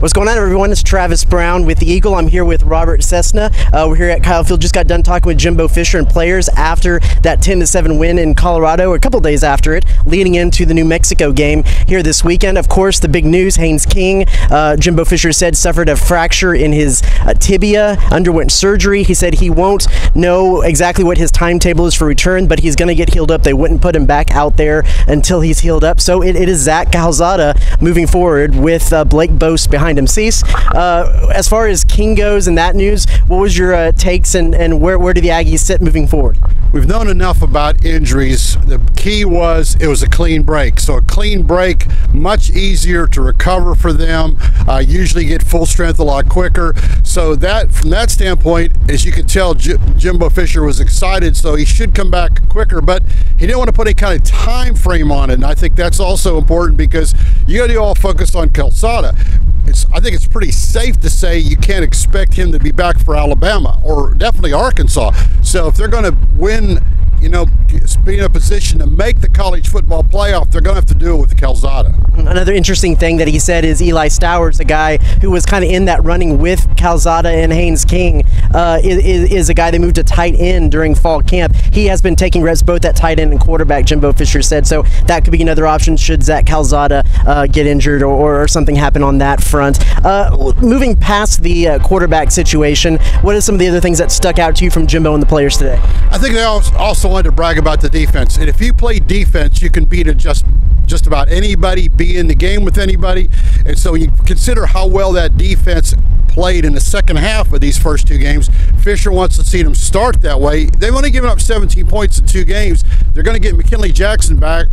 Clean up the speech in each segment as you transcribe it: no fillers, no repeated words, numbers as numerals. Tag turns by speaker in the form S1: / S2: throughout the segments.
S1: What's going on, everyone? It's Travis Brown with the Eagle. I'm here with Robert Cessna. We're here at Kyle Field. Just got done talking with Jimbo Fisher and players after that 10-7 win in Colorado, a couple days after it, leading into the New Mexico game here this weekend. Of course, the big news, Haynes King, Jimbo Fisher said, suffered a fracture in his tibia, underwent surgery. He said he won't know exactly what his timetable is for return, but he's going to get healed up. They wouldn't put him back out there until he's healed up. So it is Zach Calzada moving forward with Blake Bose behind him. Cease, as far as King goes and that news, what was your takes and where do the Aggies sit moving forward?
S2: We've known enough about injuries. The key was it was a clean break. So a clean break, much easier to recover for them. Usually get full strength a lot quicker. So that, from that standpoint, as you can tell, Jimbo Fisher was excited, so he should come back quicker, but he didn't want to put any kind of time frame on it. And I think that's also important because you got to all focus on Calzada. I think it's pretty safe to say you can't expect him to be back for Alabama or definitely Arkansas. So if they're going to win, you know, be in a position to make the college football playoff, they're going to have to do it with the Calzada.
S1: Another interesting thing that he said is Eli Stowers, a guy who was kind of in that running with Calzada and Haynes King, is a guy that moved to tight end during fall camp. He has been taking reps both at tight end and quarterback, Jimbo Fisher said, so that could be another option should Zach Calzada get injured or something happen on that front. Moving past the quarterback situation, what are some of the other things that stuck out to you from Jimbo and the players today?
S2: I think they also wanted to brag about the defense. And if you play defense, you can beat just about anybody, be in the game with anybody. And so you consider how well that defense played in the second half of these first two games. Fisher wants to see them start that way. They've only given up 17 points in 2 games. They're going to get McKinley Jackson back,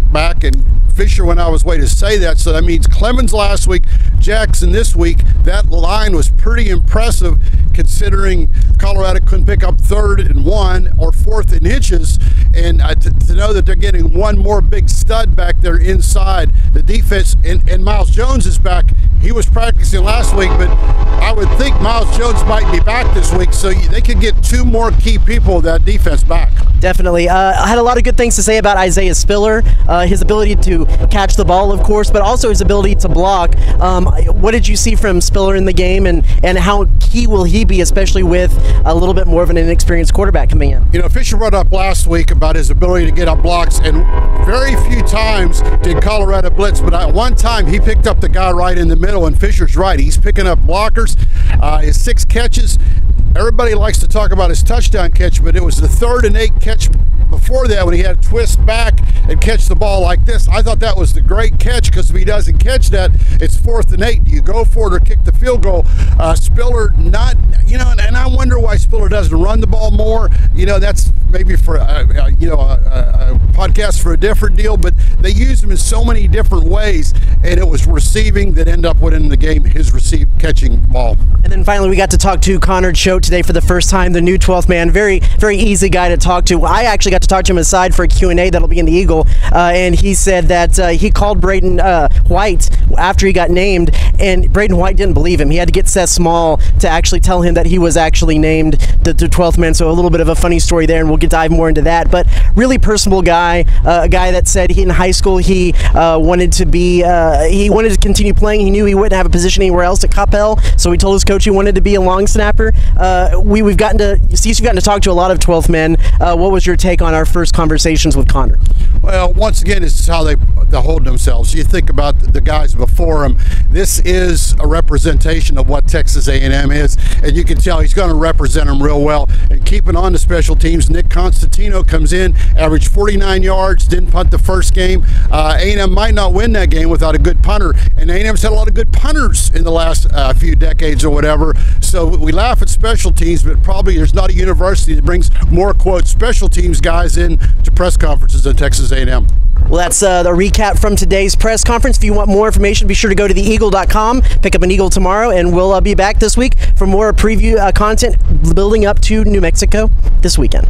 S2: and Fisher went out of his way to say that. So that means Clemens last week, Jackson this week. That line was pretty impressive considering Colorado couldn't pick up 3rd and 1 or 4th and inches. And to know that they're getting one more big stud back there inside the defense, and Miles Jones is back. He was practicing last week, but I would think Miles Jones might be back this week, so they could get 2 more key people of that defense back.
S1: Definitely. I had a lot of good things to say about Isaiah Spiller, his ability to catch the ball, of course, but also his ability to block. What did you see from Spiller in the game, and how key will he be, especially with a little bit more of an inexperienced quarterback coming in?
S2: You know, Fisher brought up last week about his ability to get up blocks, and very few times did Colorado blitz, but one time he picked up the guy right in the middle, and Fisher's right. He's picking up blockers. His 6 catches. Everybody likes to talk about his touchdown catch, but it was the 3rd and 8 catch before that when he had to twist back and catch the ball like this. I thought that was the great catch, because if he doesn't catch that, it's 4th and 8. Do you go for it or kick the field goal? Spiller not, you know, and I wonder why Spiller doesn't run the ball more. You know, that's maybe for a podcast for a different deal, but they use him in so many different ways, and it was receiving that ended up winning the game, his catching ball.
S1: And then finally, we got to talk to Connor Choate today for the first time, the new 12th man. Very, very easy guy to talk to. I actually got to talk to him aside for a Q&A that'll be in the Eagle, and he said that he called Braden White after he got named, and Braden White didn't believe him. He had to get Seth Small to actually tell him that he was actually named the 12th man, so a little bit of a funny story there, and we'll dive more into that. But really personable guy, a guy that said in high school he wanted to continue playing. He knew he wouldn't have a position anywhere else at Coppell, so he told his coach he wanted to be a long snapper. We've gotten to talk to a lot of 12th men. What was your take on our first conversations with Connor?
S2: Well, once again, this is how they hold themselves. You think about the guys before him. This is a representation of what Texas A&M is, and you can tell he's going to represent them real well. And keeping on the special teams, Nick Constantino comes in, averaged 49 yards, didn't punt the first game. A&M might not win that game without a good punter, and A&M's had a lot of good punters in the last few decades or whatever. So we laugh at special teams, but probably there's not a university that brings more, quote, special teams guys in to press conferences than Texas A&M.
S1: Well, that's the recap from today's press conference. If you want more information, be sure to go to theeagle.com, pick up an Eagle tomorrow, and we'll be back this week for more preview content building up to New Mexico this weekend.